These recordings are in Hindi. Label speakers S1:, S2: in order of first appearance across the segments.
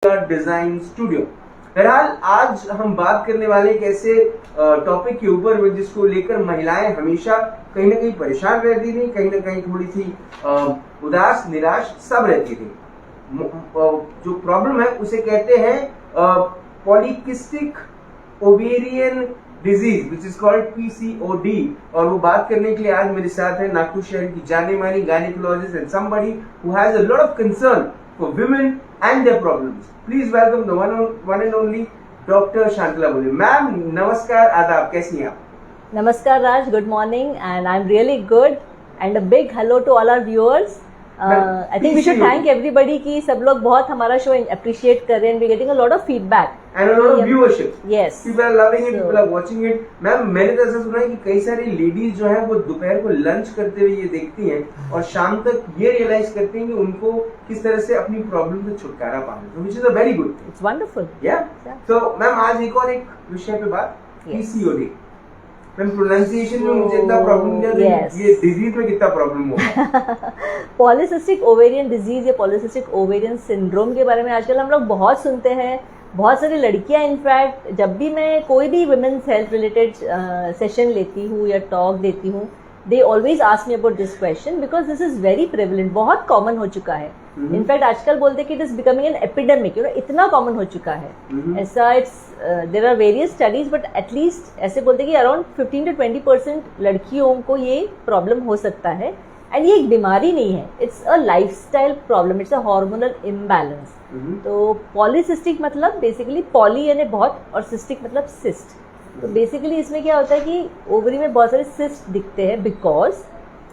S1: India design studio. बहरहाल आज हम बात करने वाले एक ऐसे टॉपिक के ऊपर जिसको लेकर महिलाएं हमेशा कहीं ना कहीं परेशान रहती थी, कहीं ना कहीं थोड़ी सी उदास निराश सब रहती थी। जो प्रॉब्लम है उसे कहते हैं polycystic ovarian disease which is called PCOD। और वो बात करने के लिए आज मेरे साथ है नागपुर शहर की जाने मानी gynaecologist and somebody who has a lot of concern for women and their problems. Please welcome the one and only Dr. Shantala Bole. Ma'am नमस्कार, आदाब, कैसी हैं आप?
S2: नमस्कार Raj, good morning and I am really good and a big hello to all our viewers. I think we should thank everybody कि सब लोग बहुत हमारा शो अप्रिशिएट कर रहे हैं। We getting a lot of feedback
S1: and a lot of viewership.
S2: Yes.
S1: People are loving it, people are watching it. Ma'am मैंने तो ऐसा सुना है कि कई सारी लेडीज जो है वो दोपहर को लंच करते हुए ये देखती हैं और शाम तक ये रियलाइज करती हैं कि उनको किस तरह से अपनी प्रॉब्लम से छुटकारा पाना है, which is a very good thing.
S2: It's wonderful.
S1: Yeah. तो मैम आज एक और एक विषय पे बात, PCOD। मैम प्रोनाउंसिएशन में मुझे इतना प्रॉब्लम नहीं है, ये डिजीज में कितना प्रॉब्लम होगा?
S2: पॉलीसिस्टिक ओवेरियन डिजीज या पॉलीसिस्टिक ओवेरियन सिंड्रोम के बारे में आजकल हम लोग बहुत सुनते हैं। बहुत सारी लड़कियां इनफैक्ट जब भी मैं कोई भी वुमेन्स हेल्थ रिलेटेड सेशन लेती हूँ या टॉक देती हूँ, they always ask me about this question because this is very prevalent, बहुत कॉमन हो चुका है। इनफैक्ट आजकल बोलते हैं कि it is becoming an epidemic, इतना कॉमन हो चुका है। ऐसा there are various studies but at least ऐसे बोलते हैं कि अराउंड 15 to 20% लड़कियों को ये प्रॉब्लम हो सकता है। एंड ये एक बीमारी नहीं है, it's a lifestyle problem, it's a hormonal imbalance. तो पॉलीसिस्टिक मतलब बेसिकली पॉली यानी बहुत और सिस्टिक मतलब सिस्ट। तो बेसिकली इसमें क्या होता है कि ओवरी में बहुत सारे सिस्ट दिखते हैं बिकॉज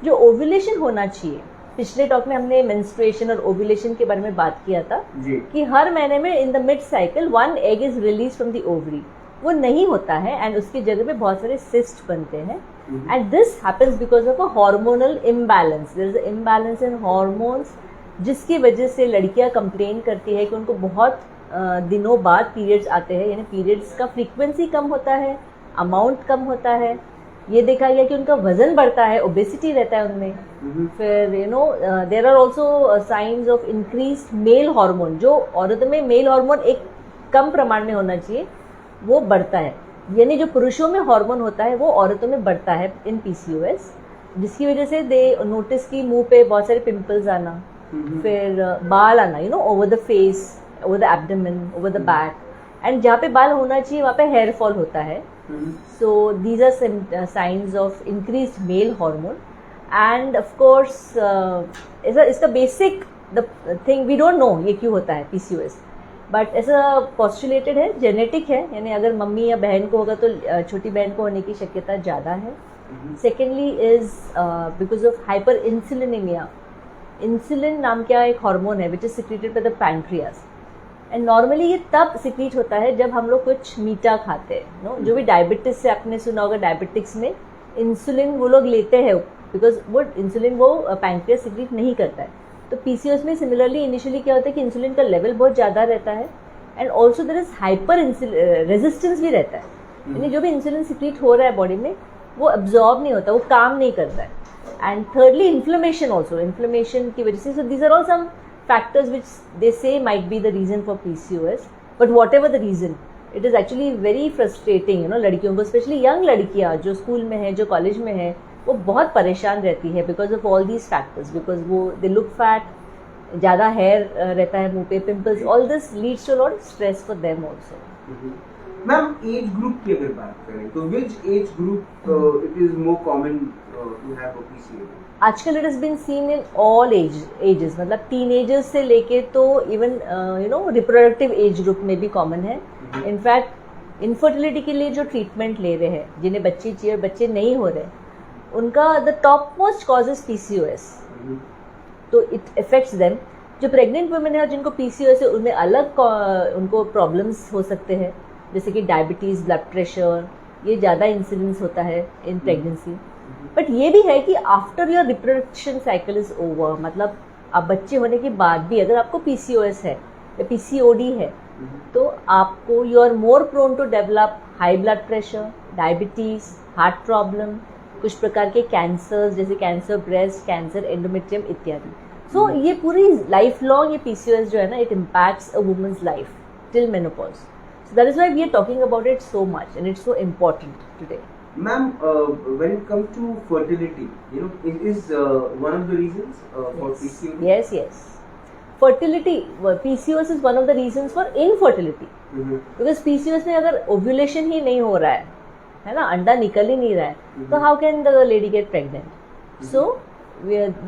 S2: जो ओव्यूलेशन होना चाहिए, पिछले टॉक में हमने मेंस्ट्रुएशन और ओव्यूलेशन के बारे में बात किया था कि हर महीने में in the mid cycle 1 egg is release from the ovary, वो नहीं होता है एंड उसकी जगह पे बहुत सारे सिस्ट बनते हैं। And this happens because of a hormonal imbalance, there is a imbalance in hormones, जिसकी वजह से लड़कियां कंप्लेन करती है कि उनको बहुत दिनों बाद पीरियड्स आते हैं, यानी पीरियड्स का फ्रीक्वेंसी कम होता है, अमाउंट कम होता है। ये देखा गया कि उनका वजन बढ़ता है, ओबेसिटी रहता है उनमें। फिर there are also signs of increase male hormone, जो औरत में मेल हार्मोन एक कम प्रमाण में होना चाहिए वो बढ़ता है, यानी जो पुरुषों में हार्मोन होता है वो औरतों में बढ़ता है इन PCOS, जिसकी वजह से दे नोटिस की मुंह पे बहुत सारे पिंपल्स आना, फिर बाल आना over the face, over the abdomen, over the back, and जहाँ पे बाल होना चाहिए वहाँ पे हेयर फॉल होता है। So these are science of increase male hormone. And of course इसका basic the thing we don't know ये क्यों होता है PCOS, बट ऐसा पॉस्टुलेटेड है, जेनेटिक है, यानी अगर मम्मी या बहन को होगा तो छोटी बहन को होने की शक्यता ज़्यादा है। Secondly is because of hyper insulinemia. Insulin नाम का एक हार्मोन है which is secreted by the pancreas, and normally ये तब सिक्रीट होता है जब हम लोग कुछ मीठा खाते हैं। जो भी डायबिटीज से आपने सुना होगा, डायबिटिक्स में इंसुलिन वो लोग लेते हैं बिकॉज वो इंसुलिन वो पैंक्रियास सिक्रीट नहीं करता है। तो PCOS में सिमिलरली इनिशियली क्या होता है कि इंसुलिन का लेवल बहुत ज़्यादा रहता है and also there is hyper resistance भी रहता है, यानी जो भी इंसुलिन सिक्रीट हो रहा है बॉडी में वो अब्जॉर्ब नहीं होता, वो काम नहीं करता है। And thirdly inflammation also, inflammation की वजह से। So these are all some factors which they say might be the reason for PCOS, but whatever the reason it is actually very frustrating. लड़कियों को, स्पेशली यंग लड़कियाँ जो स्कूल में है, जो कॉलेज में है, वो बहुत परेशान रहती है because of all these factors, because वो दे लुक फैट, ज़्यादा हेयर रहता है मुंह पे, pimples, all this leads to lot stress for them also.
S1: Ma'am age group की अगर बात करें तो which age group it is more common to have PCOD?
S2: आजकल it is been seen in all ages, मतलब टीनेजर्स से लेके तो इवन रिप्रोडक्टिव एज ग्रुप में भी कॉमन है। इनफैक्ट इनफर्टिलिटी के लिए जो ट्रीटमेंट ले रहे हैं, जिन्हें बच्चे चाहिए और बच्चे नहीं हो रहे, उनका the top most cause is PCOS, तो इट अफेक्ट्स देम। जो प्रेग्नेंट वुमेन है और जिनको PCOS है उनमें अलग उनको प्रॉब्लम्स हो सकते हैं, जैसे कि डायबिटीज़, ब्लड प्रेशर, ये ज़्यादा इंसिडेंस होता है इन प्रेगनेंसी। बट ये भी है कि after your reproduction cycle is over, मतलब अब बच्चे होने के बाद भी अगर आपको PCOS है या PCOD है तो आपको you are more prone to develop high blood pressure, diabetes, heart problem, कुछ प्रकार के कैंसर्स जैसे कैंसर ब्रेस्ट, कैंसर एंडोमेट्रियम इत्यादि। सो ये पूरी लाइफ लॉन्ग ये PCOS जो है ना, it impacts a women's life till menopause. So that is why we are talking about it so much and it's so important today.
S1: Ma'am, when it comes to fertility, it is one of the reasons for PCOD.
S2: Yes. Fertility, PCOS is one of the reasons for infertility. Because PCOS में अगर ovulation ही नहीं हो रहा है ना, अंडा निकल ही नहीं रहा है, तो how can the lady get pregnant? So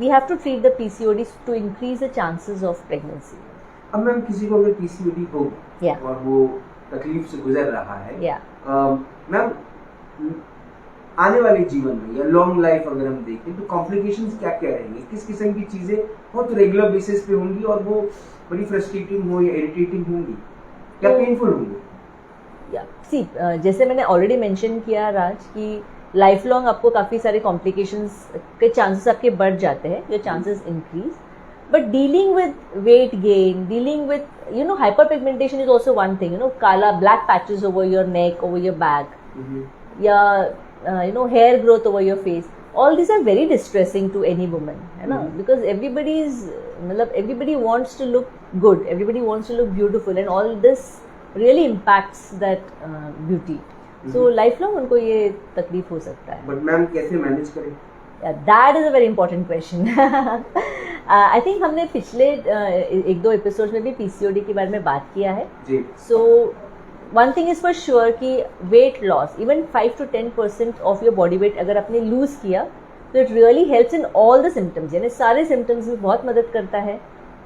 S2: we have to treat the PCOD to increase the chances of pregnancy.
S1: अब मैम किसी को अगर PCOD हो और वो तकलीफ से गुजर रहा है, मैम आने वाले जीवन में या लॉन्ग लाइफ अगर हम देखें तो कॉम्प्लिकेशंस क्या क्या रहेंगे, किस किस्म की चीजें बहुत रेगुलर बेसिस पे होंगी और वो बड़ी फ्रस्ट्रेटिंग हो या इरिटेटिंग होंगी या पेनफुल होंगी?
S2: जैसे मैंने ऑलरेडी मेंशन किया राज कि लाइफ लॉन्ग आपको काफ़ी सारे कॉम्प्लिकेशंस के चांसेस आपके बढ़ जाते हैं, जो chances increase. But dealing with weight gain, dealing with, hyperpigmentation is also one thing. Kala, black patches over your neck, over your back, hair growth over your face. All these are very distressing to any woman, because everybody wants to look good, everybody wants to look beautiful, and all this really impacts that beauty. So lifelong उनको ये तकलीफ हो सकता है.
S1: But मैम कैसे मैनेज करें?
S2: That is a very important question. I think हमने पिछले एक दो एपिसोड्स में भी PCOD के बारे में बात किया है. So one thing is for sure कि weight loss, even 5 to 10% of your body weight अगर आपने lose किया, तो it really helps in all the symptoms. यानी सारे symptoms में बहुत मदद करता है.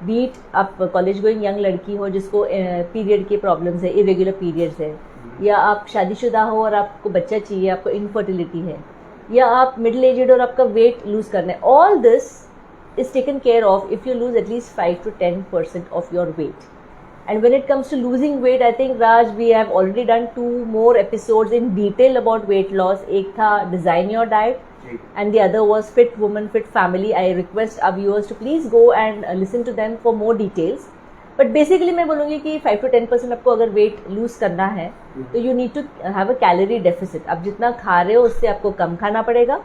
S2: बीट आप कॉलेज गोइंग यंग लड़की हो जिसको पीरियड के प्रॉब्लम्स है, इरेगुलर पीरियड्स है, या आप शादीशुदा हो और आपको बच्चा चाहिए, आपको इनफर्टिलिटी है, या आप मिडिल एजेड और आपका वेट लूज करना है. All this is taken care of if you lose at least 5 to 10% of your weight. And when it comes to losing weight, I think Raj, we have already done 2 more episodes in detail about weight loss. एक था Design Your Diet and the other was Fit Woman, Fit Family. I request our viewers to please go and listen to them for more details. But basically मैं बोलूँगी कि 5 to 10% आपको अगर weight lose करना है तो you need to have a calorie deficit. आप जितना खा रहे हो उससे आपको कम खाना पड़ेगा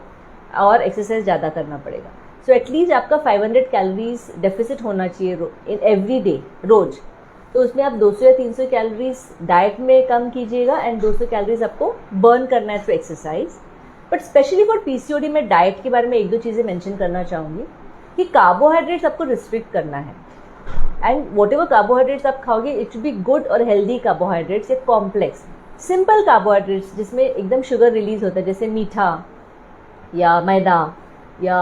S2: और एक्सरसाइज ज़्यादा करना पड़ेगा. सो एटलीस्ट आपका 500 कैलोरीज डेफिसिट होना चाहिए इन एवरी डे, रोज. तो उसमें आप 200 या 300 कैलोरीज डाइट में कम कीजिएगा एंड 200 कैलोरीज आपको बर्न करना है through exercise. But specially for PCOD में डाइट के बारे में 1-2 चीज़ें मेंशन करना चाहूँगी कि कार्बोहाइड्रेट्स आपको रिस्ट्रिक्ट करना है. एंड वॉट एवर कार्बोहाइड्रेट्स आप खाओगे इट शुड बी गुड और हेल्दी कार्बोहाइड्रेट्स, या कॉम्प्लेक्स सिंपल कार्बोहाइड्रेट्स जिसमें एकदम शुगर रिलीज होता है, जैसे मीठा या मैदा या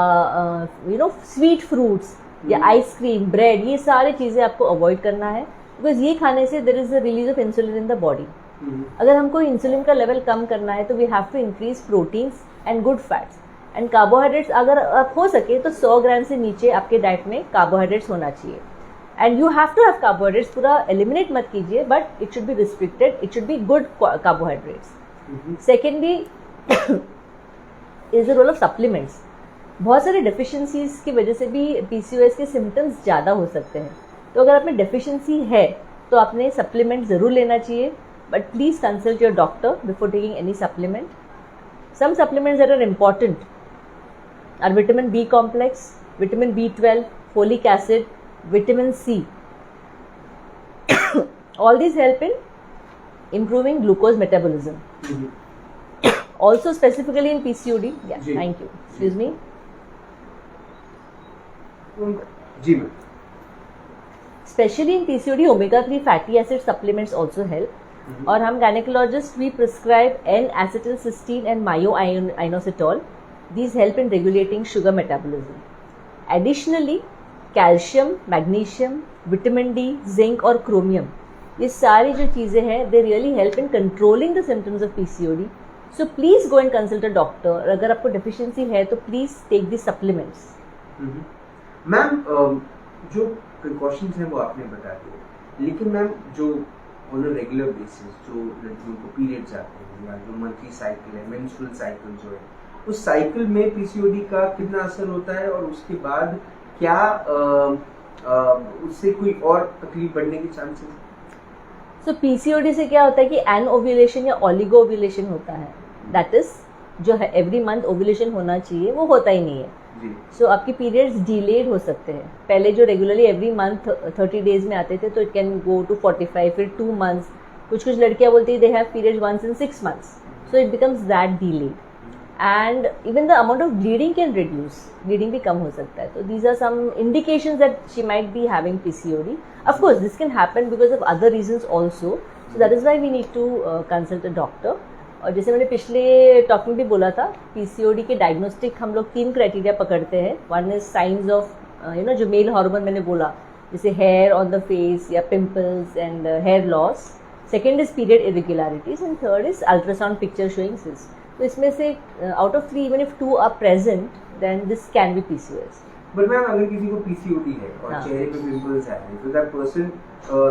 S2: स्वीट फ्रूट्स या आइसक्रीम, ब्रेड, ये सारी चीज़ें आपको अवॉइड करना है. बिकॉज ये खाने से there is a release of insulin in the body. अगर हमको इंसुलिन का लेवल कम करना है तो we have to increase proteins and good fats and carbohydrates. अगर आप हो सके तो 100 ग्राम से नीचे आपके डाइट में कार्बोहाइड्रेट्स होना चाहिए. And you have to have carbohydrates, पूरा एलिमिनेट मत कीजिए, but it should be restricted, it should be good carbohydrates. Secondly is the role of supplements. बहुत सारे डेफिशिएंसीज की वजह से भी PCOS के सिम्टम्स ज़्यादा हो सकते हैं. तो अगर आप में डेफिशिएंसी है तो आपने सप्लीमेंट ज़रूर लेना चाहिए, but please consult your doctor before taking any supplement. Some supplements that are important are vitamin B complex, vitamin B12, folic acid, vitamin C. All these help in improving glucose metabolism. Also specifically in PCOD. Yeah, thank you. Excuse me.
S1: जी ma'am.
S2: Especially in PCOD, omega-3 fatty acid supplements also help. और हम gynecologists we prescribe N-acetylcysteine and myo-inositol. These help in regulating sugar metabolism. Additionally, calcium, magnesium, vitamin D, zinc और chromium, ये सारी जो चीज़ें हैं they really help in controlling the symptoms of PCOD. So please go and consult a doctor. अगर आपको deficiency है तो please take these supplements.
S1: Ma'am जो प्रिकॉशंस हैं वो आपने बता दिए, लेकिन मैम जो ऑन अ रेगुलर बेसिस जो लड़कियों को पीरियड्स आते हैं या जो मंथली साइकिल है, मेंस्ट्रुअल साइकिल जो है, उस साइकिल में PCOD का कितना असर होता है और उसके बाद क्या उससे कोई और तकलीफ बढ़ने के चांसेस?
S2: सो PCOD से क्या होता है कि एनओव्यूलेशन या ऑलिगो ओव्यूलेशन होता है. दैट इज जो है एवरी मंथ ओव्यूलेशन होना चाहिए वो होता ही नहीं है.
S1: जी
S2: सो आपके पीरियड्स डिलेड हो सकते हैं. पहले जो रेगुलरली एवरी मंथ 30 डेज में आते थे तो इट कैन गो टू 45, फिर 2 मंथ्स. कुछ लड़कियां बोलती है they have period once in 6 months. So it becomes that delayed. And even the amount of bleeding can reduce. Bleeding भी कम हो सकता है. So these are some indications that she might be having PCOD. Of course, this can happen because of other reasons also. So that is why we need to consult a doctor. और जैसे मैंने पिछले टॉक में भी बोला था, PCOD के डायग्नोस्टिक हम लोग 3 क्राइटेरिया पकड़ते हैं. वन इज साइंस ऑफ जो मेल हार्मोन मैंने बोला, जैसे हेयर ऑन द फेस या pimples and hair loss. Second is period irregularities and third is ultrasound picture showing cyst. तो इसमें से out of 3 even if 2 are present then this can be PCOS.
S1: But ma'am अगर किसी को PCOD है और चेहरे पे पिंपल्स आ रहे हैं तो दैट पर्सन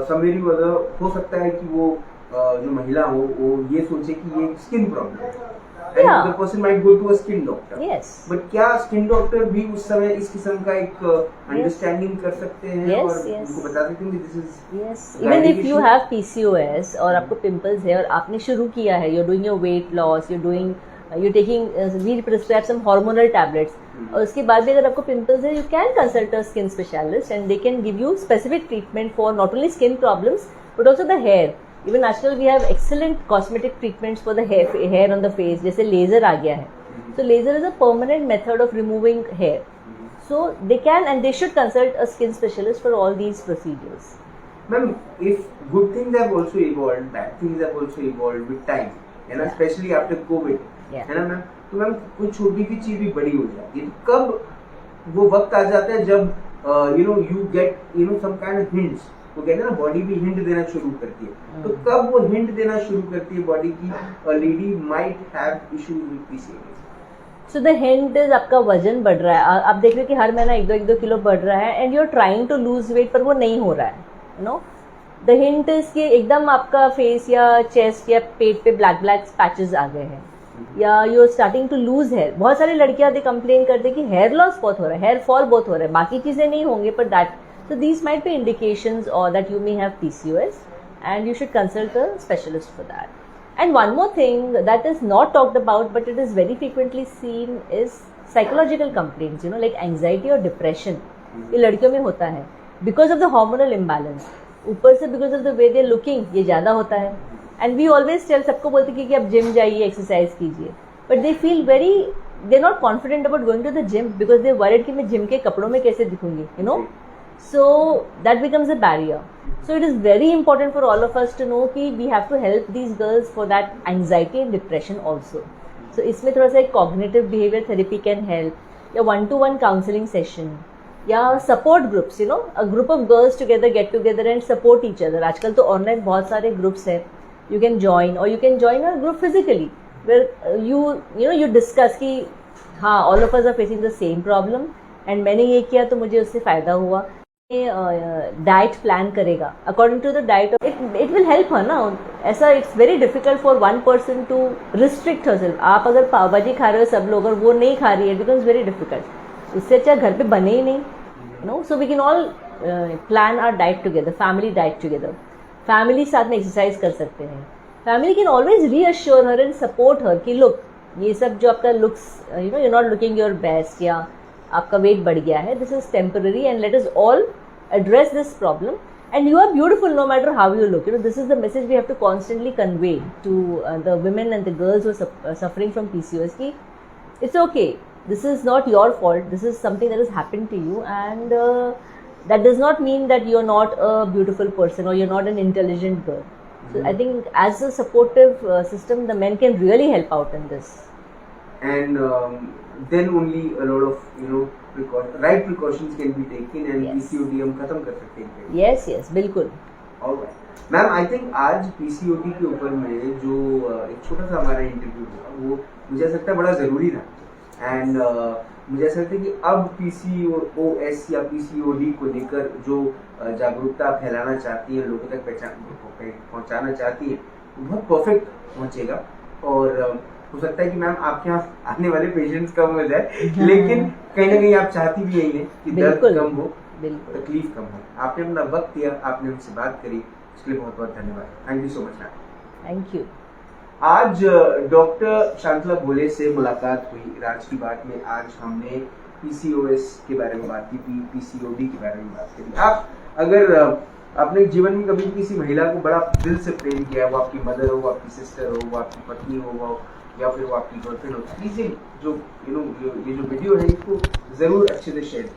S1: समवेरी अदर हो सकता है कि वो जो महिला हो वो ये सोचे कि ये स्किन प्रॉब्लम है and the person might go to a skin doctor.
S2: Yes.
S1: But क्या स्किन डॉक्टर भी उस समय इस किस्म का एक अंडरस्टैंडिंग कर सकते हैं और उनको बता सकते हैं कि this is
S2: yes. Even if you have PCOS और आपको पिंपल्स है और आपने शुरू किया है, you are doing your weight loss, you taking we prescribe some hormonal tablets, और उसके बाद भी अगर आपको पिंपल्स है, you can consult a skin specialist and they can give you specific treatment for not only skin problems but also the hair. Even आजकल we have excellent cosmetic treatments for the hair on the face. जैसे लेजर आ गया है, so laser is a permanent method of removing hair. So they can and they should consult a skin specialist for all these procedures.
S1: Ma'am, if good things have also evolved, bad things have also evolved with time, है ना, especially after COVID, है ना मैम. तो मैम कुछ छोटी सी चीज भी बड़ी हो जाती है. तो कब वो वक्त आ जाता है जब you get some kind of hints. तो कहते हैं ना बॉडी भी हिंट देना शुरू करती है. तो कब वो हिंट देना शुरू करती है बॉडी की lady might have issues with PCOD?
S2: So the hint is आपका वजन बढ़ रहा है. आप देख रहे हो कि हर महीना 1-2 किलो बढ़ रहा है and you are trying to lose weight पर वो नहीं हो रहा है. द हिंट इज कि एकदम आपका फेस या चेस्ट या पेट पे ब्लैक पैचेस आ गए हैं, या you are starting to lose hair. बहुत सारी लड़कियां कंप्लेन करते हैं कि हेयर लॉस बहुत हो रहा है, हेयर फॉल बहुत हो रहा है, बाकी चीजें नहीं होंगे पर that. So these might be indications or that you may have PCOS and you should consult a specialist for that. And one more thing that is not talked about but it is very frequently seen is psychological complaints, like anxiety or depression. ये लड़कियों में होता है because of the hormonal imbalance. ऊपर से because of the way they are looking ये ज़्यादा होता है. And we always tell, सबको बोलते हैं कि आप जिम जाइए, एक्सरसाइज कीजिए, but they feel they're not confident about going to the gym because they're worried कि मैं जिम के कपड़ों में कैसे दिखूंगी, So that becomes a barrier. So it is very important for all of us to know कि we have to help these girls for that anxiety and depression also. So इसमें थोड़ा सा एक cognitive behavior therapy can help, या 1-to-1 counseling session, या support groups, a group of girls together get together and support each other. आजकल तो online बहुत सारे groups हैं, you can join or you can join a group physically where you discuss कि हाँ all of us are facing the same problem and मैंने ये किया तो मुझे उससे फ़ायदा हुआ. डाइट प्लान करेगा according to the diet, it will help her ना. ऐसा it's very difficult for one person to restrict herself. आप अगर पाव भाजी खा रहे हो सब लोग और वो नहीं खा रही है, इट बिकम्स वेरी डिफिकल्ट. उससे अच्छा घर पे बने ही नहीं. So we can all plan our diet together, family diet together. Family साथ में एक्सरसाइज कर सकते हैं. Family can always reassure her and support her कि लुक ये सब जो आपका looks you not looking your best या आपका वेट बढ़ गया है, this is temporary and let us all address this problem and you are beautiful no matter how you look. This is the message we have to constantly convey to the women and the girls who are suffering from PCOS ki it's okay, this is not your fault, this is something that has happened to you and that does not mean that you're not a beautiful person or you're not an intelligent girl. So I think as a supportive system the men can really help out in this.
S1: And then only a lot of right precautions can be taken and PCOD हम खत्म कर सकते हैं.
S2: Yes, बिल्कुल.
S1: Alright. मैम आई थिंक आज PCOD के ऊपर में जो एक छोटा सा हमारा इंटरव्यू हुआ वो मुझे ऐसा लगता है बड़ा ज़रूरी था एंड मुझे ऐसा लगता है कि अब PCOS या PCOD को लेकर जो जागरूकता फैलाना चाहती हैं, लोगों तक पहुँचाना चाहती हैं, बहुत परफेक्ट पहुँचेगा. और हो सकता है कि मैम आपके यहाँ आने वाले पेशेंट्स कम हो जाए लेकिन कहीं ना कहीं आप चाहती भी यही है कि दर्द कम हो, तकलीफ कम हो. आपने अपना वक्त दिया, आपने हमसे बात करी, इसके लिए बहुत बहुत धन्यवाद. Thank you so much ma'am.
S2: Thank you.
S1: आज डॉक्टर शांतला भोले से मुलाकात हुई. राज की बात में आज हमने पीसीओएस के बारे में बात की, पीसीओडी के बारे में बात करी। आप अगर अपने जीवन में कभी किसी महिला को बड़ा दिल से प्रेम किया, वो आपकी मदर हो, वो आपकी सिस्टर हो, वो आपकी पत्नी हो, वो या फिर वो आपकी गर्लफ्रेंड हो, प्लीज जो ये जो वीडियो है इसको जरूर अच्छे से शेयर